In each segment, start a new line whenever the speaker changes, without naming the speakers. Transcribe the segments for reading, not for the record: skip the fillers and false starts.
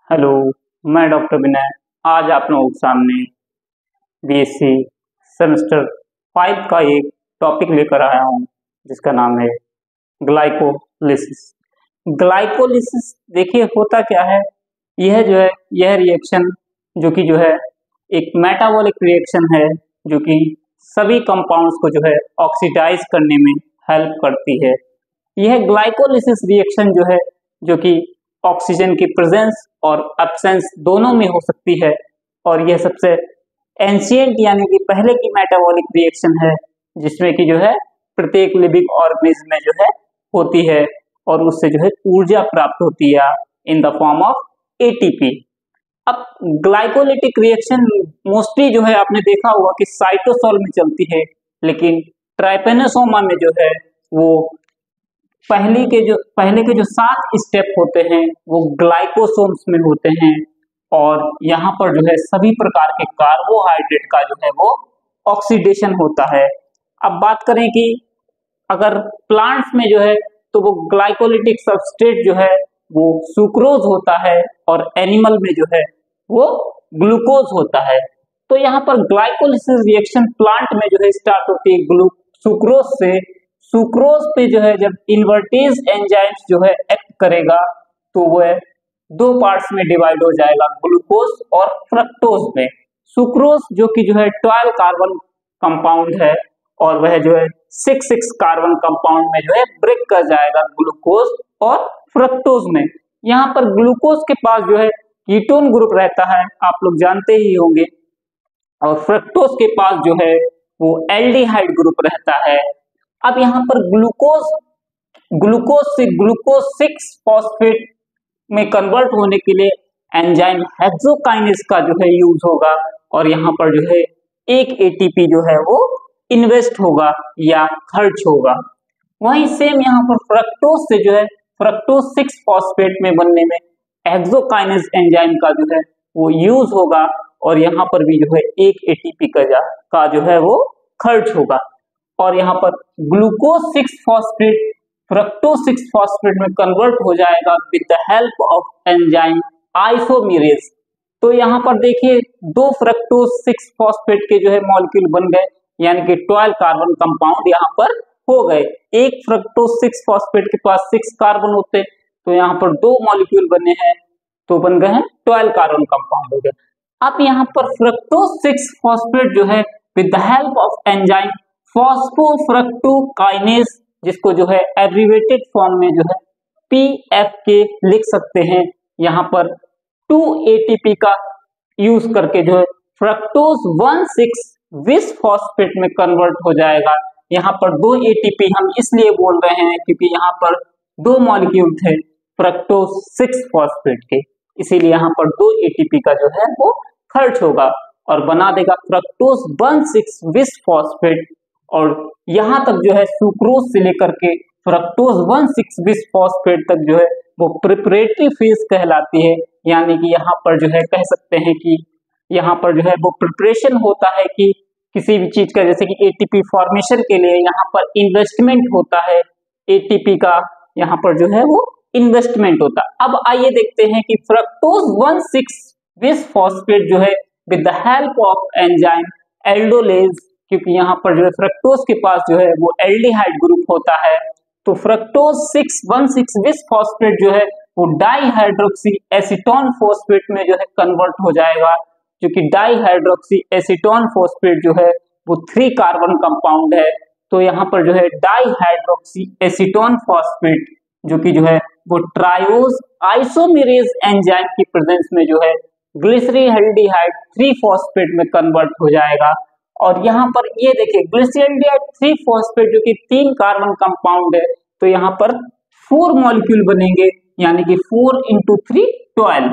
Hello, मैं doctor विनय आज आप लोगों के सामने बीएससी सेमेस्टर 5 का एक टॉपिक लेकर आया हूँ जिसका नाम है ग्लाइकोलिसिस। ग्लाइकोलिसिस देखिए होता क्या है, यह रिएक्शन जो कि एक मेटाबॉलिक रिएक्शन है जो कि सभी कंपाउंड्स को ऑक्सीडाइज करने में हेल्प करती है। यह ग्लाइकोलिसिस रिएक्शन जो कि ऑक्सीजन की प्रेजेंस और एब्सेंस दोनों में हो सकती है और यह सबसे एंशिएंट यानी कि पहले की मेटाबॉलिक रिएक्शन है जिसमें कि प्रत्येक लिविंग ऑर्गेनिज्म में होती है और उससे ऊर्जा प्राप्त होती है in the form of ATP. अब ग्लाइकोलिटिक रिएक्शन मोस्टली आपने देखा होगा कि साइटोसोल में चलती है, लेकिन ट्राइपेनोसोमा में वो पहले के जो 7 स्टेप होते हैं वो ग्लाइकोसोम्स में होते हैं और यहाँ पर सभी प्रकार के कार्बोहाइड्रेट का वो ऑक्सीडेशन होता है। अब बात करें कि अगर प्लांट्स में तो वो ग्लाइकोलिटिक सबस्ट्रेट वो सुक्रोज होता है और एनिमल में वो ग्लूकोज होता है। तो यहाँ पर ग्लाइकोलिसिस रिएक्शन प्लांट में स्टार्ट होती है सुक्रोज से। सुक्रोज पे जब इन्वर्टेज एंजाइम्स एक्ट करेगा तो वह 2 पार्ट्स में डिवाइड हो जाएगा, ग्लूकोज और फ्रक्टोज में। सुक्रोज जो कि 12 कार्बन कंपाउंड है और वह 6 कार्बन कंपाउंड में ब्रेक कर जाएगा ग्लूकोज और फ्रक्टोज में। यहाँ पर ग्लूकोज के पास कीटोन ग्रुप रहता है, आप लोग जानते ही होंगे, और फ्रक्टोज के पास वो एल्डिहाइड ग्रुप रहता है। अब यहाँ पर ग्लूकोज से ग्लूकोज 6 फॉस्फेट में कन्वर्ट होने के लिए एंजाइम हेक्सोकाइनेज का यूज होगा और यहाँ पर एक एटीपी वो इन्वेस्ट होगा या खर्च होगा। वहीं सेम यहाँ पर फ्रक्टोज से फ्रक्टोज 6 फॉस्फेट में बनने में हेक्सोकाइनेज एंजाइम का वो यूज होगा और यहाँ पर भी एक एटीपी का वो खर्च होगा। और यहाँ पर ग्लूकोज 6 फॉस्फेट फ्रक्टोज 6 फॉस्फेट में कन्वर्ट हो जाएगा with the help of enzyme isomerase. तो यहाँ पर देखिए 2 फ्रक्टोज 6 फॉस्फेट के मॉलिक्यूल बन गए, यानी कि 12 कार्बन कंपाउंड यहाँ पर हो गए। एक फ्रक्टोज 6 फॉस्फेट के पास 6 कार्बन होते तो यहाँ पर 2 मॉलिक्यूल बने हैं तो बन गए हैं 12 कार्बन कंपाउंड हो गए। अब यहाँ पर fructose 6 phosphate with the help of enzyme फॉस्फोफ्रक्टोकाइनेज, जिसको एब्रिवेटेड फॉर्म में PFK लिख सकते हैं, यहाँ पर 2 ATP का यूज करके फ्रक्टोज 1,6 विस फॉस्फेट में कन्वर्ट हो जाएगा। यहाँ पर 2 ATP हम इसलिए बोल रहे हैं क्योंकि यहाँ पर 2 मॉलिक्यूल थे फ्रक्टोज 6 फॉस्फेट के, इसीलिए यहाँ पर 2 ATP का वो खर्च होगा और बना देगा फ्रक्टोज 1,6 विस फॉस्फेट। और यहाँ तक सुक्रोज से लेकर के फ्रक्टोज 1,6 विस फॉस्फेट तक वो प्रिपरेटरी फेज कहलाती है, यानी कि यहाँ पर कह सकते हैं कि यहाँ पर वो प्रिपरेशन होता है कि किसी भी चीज का, जैसे कि एटीपी फॉर्मेशन के लिए यहाँ पर इन्वेस्टमेंट होता है, एटीपी का यहाँ पर वो इन्वेस्टमेंट होता है। अब आइए देखते हैं कि फ्रक्टोज 1,6 विस phosphate with the help of enzyme aldolase, क्योंकि यहाँ पर फ्रक्टोज के पास वो एल्डिहाइड ग्रुप होता है, तो फ्रक्टोज 1,6 विस फॉस्फेट वो डाइहाइड्रोक्सी एसीटोन फॉस्फेट में कन्वर्ट हो जाएगा, जो कि डाइहाइड्रोक्सी एसीटोन फॉस्फेट वो 3 कार्बन कंपाउंड है। तो यहाँ पर डाइहाइड्रोक्सी एसीटोन फॉस्फेट जो कि वो ट्रायोज आइसोमेरेज एंजाइम की प्रेजेंस में ग्लिसरील्डिहाइड 3 फॉस्फेट में कन्वर्ट हो जाएगा। और यहाँ पर ये देखिए ग्लिसरील्डिहाइड 3 फॉस्फेट जो कि 3 कार्बन कंपाउंड है, तो यहाँ पर 4 मॉलिक्यूल बनेंगे, यानी कि 4 × 3 12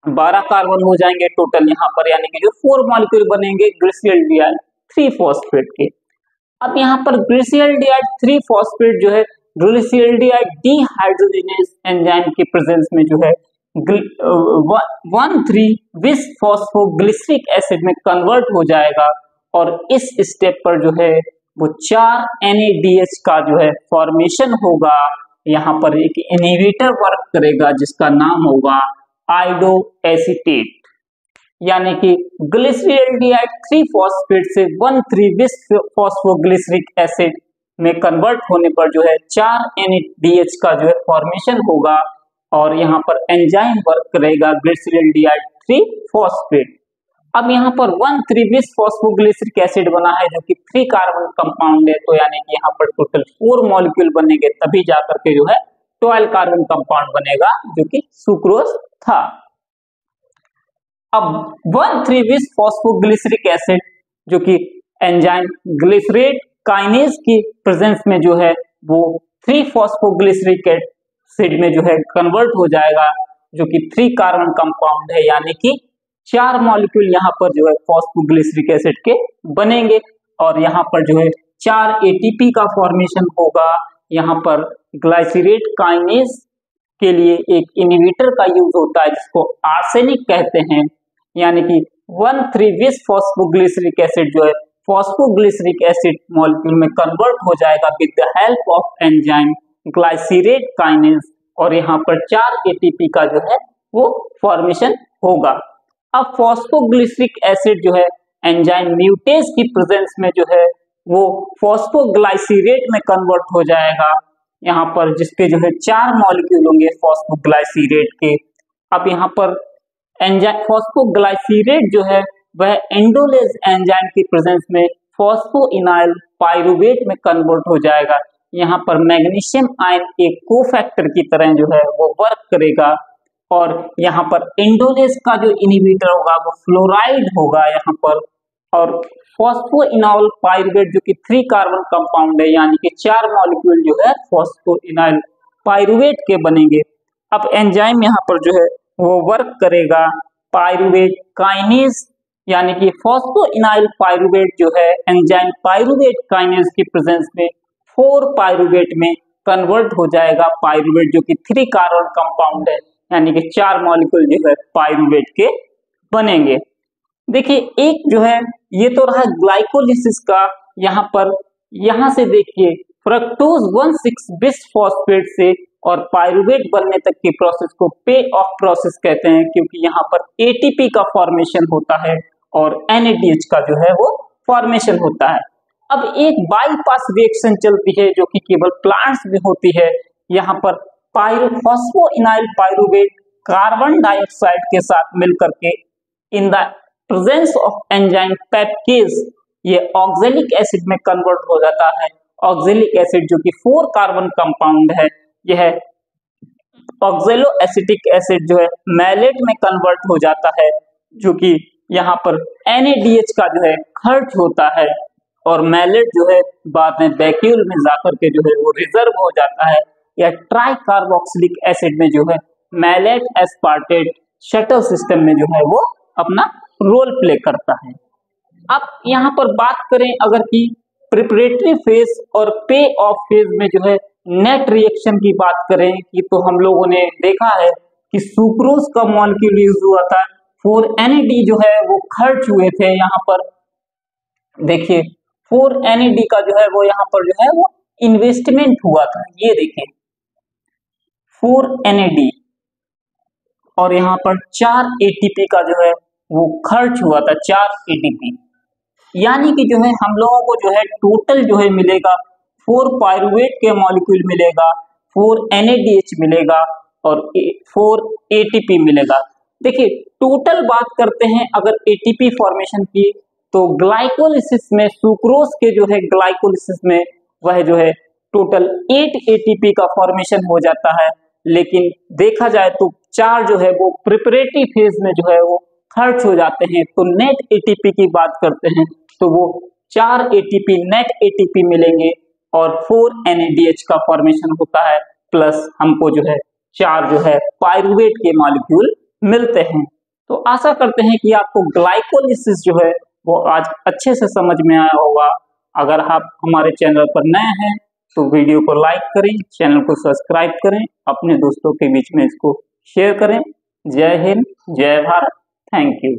12 कार्बन हो जाएंगे टोटल यहाँ पर, यानी कि 4 मॉलिक्यूल बनेंगे ग्लिसरील्डिहाइड 3 फॉस्फेट के। अब यहाँ पर ग्लिसरील्डिहाइड 3 फॉस्फेट ग्लिसरील्डिहाइड डीहाइड्रोजिनेज एंजाइम की प्रेजेंस में 1,3 विस फॉस्फोग्लिसरिक एसिड में कन्वर्ट हो जाएगा और इस स्टेप पर वो 4 NADH का फॉर्मेशन होगा। यहाँ पर एक इनहिबिटर वर्क करेगा जिसका नाम होगा आयोडोएसीटेट, यानी कि ग्लिसरॉल्डिहाइड 3-फॉस्फेट से 1,3-बिस-फॉस्फोग्लिसरिक एसिड में कन्वर्ट होने पर जो है 4 NADH का जो है फॉर्मेशन होगा और यहाँ पर एंजाइम वर्क करेगा ग्लिसरॉल्डिहाइड 3-फॉस्फेट। अब यहाँ पर 1,3-बिस-फॉस्फोग्लिसरिक एसिड बना है जो कि 3 कार्बन कंपाउंड है, तो यानी कि यहाँ पर टोटल 4 मॉलिक्यूल बनेंगे, तभी जाकर के जो है 12 कार्बन कंपाउंड बनेगा जो कि सुक्रोज था। अब 1,3-बिस-फॉस्फोग्लिसरिक एसिड जो कि एंजाइम ग्लिसरेट काइनेज की प्रेजेंस में जो है वो 3-फॉस्फोग्लिसरिक एसिड में जो है कन्वर्ट हो जाएगा जो कि 3 कार्बन कंपाउंड है, यानी कि 4 मॉलिक्यूल यहाँ पर जो है फॉस्फोग्लिसरिक एसिड के बनेंगे और यहाँ पर जो है 4 ATP का फॉर्मेशन होगा। यहाँ पर ग्लाइसरेट काइनेज के लिए एक इनहिबिटर का यूज होता है जिसको आर्सेनिक कहते हैं, यानी कि 1,3-बिस-फॉस्फोग्लिसरिक एसिड जो है फॉस्फोग्लिसरिक एसिड मॉलिक्यूल में कन्वर्ट हो जाएगा with the help of enzyme glycerate kinase और यहाँ पर 4 ATP का जो है वो फॉर्मेशन होगा। अब फॉस्फोग्लिसरिक एसिड जो है एंजाइम म्यूटेज की प्रेजेंस में जो है वो फॉस्फोग्लाइसरेट में कन्वर्ट हो जाएगा, यहाँ पर जिसके जो है 4 मॉलिक्यूल होंगे फॉस्फोग्लाइसरेट के। अब यहाँ पर एंजाइम फॉस्फोग्लाइसरेट जो है वह एंडोलेज एंजाइम की प्रेजेंस में फॉस्फोइनाइल पाइरुवेट में कन्वर्ट हो जाएगा। यहाँ पर मैग्नीशियम आयन एक कोफैक्टर की तरह जो है वो वर्क करेगा और यहाँ पर एंडोलेज का जो इनहिबिटर होगा वो फ्लोराइड होगा यहाँ पर, और फॉस्फोइनाइल पाइरुवेट जो कि 3 कार्बन कंपाउंड है, यानी कि 4 मॉलिक्यूल जो है फॉस्फोइनाइल पाइरुवेट के बनेंगे। अब एंजाइम यहाँ पर जो है वो वर्क करेगा पाइरुवेट काइनेज, यानी कि फॉस्फोइनाइल पाइरुवेट जो है एंजाइम पाइरुवेट काइनेज की प्रेजेंस में 4 पाइरुवेट में कन्वर्ट हो जाएगा। पाइरुवेट जो कि 3 कार्बन कंपाउंड है, यानी कि 4 मॉलिक्यूल जो है पाइरुवेट के बनेंगे। देखिए एक जो है ये तो रहा ग्लाइकोलिसिस का, यहाँ से देखिए फ्रक्टोज 1,6-बिस-फॉस्फेट से और पाइरुवेट बनने तक की प्रोसेस को पे ऑफ प्रोसेस कहते हैं, क्योंकि यहाँ पर ATP का फॉर्मेशन होता है और NADH का जो है वो फॉर्मेशन होता है। अब एक बाईपास रिएक्शन चलती है जो कि केवल प्लांट्स में होती है। यहाँ पर फॉस्फोइनाइल पाइरुवेट कार्बन डाइऑक्साइड के साथ मिलकर के in the presence of enzyme peptase ये ऑक्जेलिक एसिड में कन्वर्ट हो जाता है। ऑक्जेलिक एसिड जो कि 4 कार्बन कंपाउंड है, यह ऑक्जेलो एसिटिक एसिड जो है मैलेट में कन्वर्ट हो जाता है, जो कि यहाँ पर NADH का जो है खर्च होता है और मैलेट जो है बाद में वैक्यूल में जाकर के जो है वो रिजर्व हो जाता है। या ट्राई कार्बोक्सिलिक एसिड में जो है मैलेट एस्पार्टेट शटल सिस्टम में जो है वो अपना रोल प्ले करता है। अब यहाँ पर बात करें अगर कि प्रिपरेटरी फेज और पे ऑफ फेज में जो है नेट रिएक्शन की बात करें कि तो हम लोगों ने देखा है कि सुक्रोज का मॉलिक्यूल यूज हुआ था, 4 NAD जो है वो खर्च हुए थे। यहाँ पर देखिए 4 NAD का जो है वो यहाँ पर जो है वो इन्वेस्टमेंट हुआ था, ये देखिए 4 NAD और यहाँ पर 4 ATP का जो है वो खर्च हुआ था, 4 ATP, यानी कि जो है हम लोगों को जो है टोटल जो है मिलेगा 4 पाइरुवेट के मॉलिक्यूल मिलेगा, 4 NADH मिलेगा और 4 ATP मिलेगा। देखिए टोटल बात करते हैं अगर ATP फॉर्मेशन की, तो ग्लाइकोलिसिस में सुक्रोज के जो है ग्लाइकोलिसिस में वह जो है टोटल 8 ATP का फॉर्मेशन हो जाता है, लेकिन देखा जाए तो 4 जो है वो प्रिपरेटरी फेज में जो है वो खर्च हो जाते हैं। तो नेट ATP की बात करते हैं तो वो 4 ATP नेट ATP मिलेंगे और 4 NADH का फॉर्मेशन होता है, प्लस हमको जो है 4 जो है पाइरुवेट के मॉलिक्यूल मिलते हैं। तो आशा करते हैं कि आपको ग्लाइकोलिसिस जो है वो आज अच्छे से समझ में आया होगा। अगर आप हमारे चैनल पर नए हैं तो वीडियो को लाइक करें, चैनल को सब्सक्राइब करें, अपने दोस्तों के बीच में इसको शेयर करें। जय हिंद, जय भारत, थैंक यू।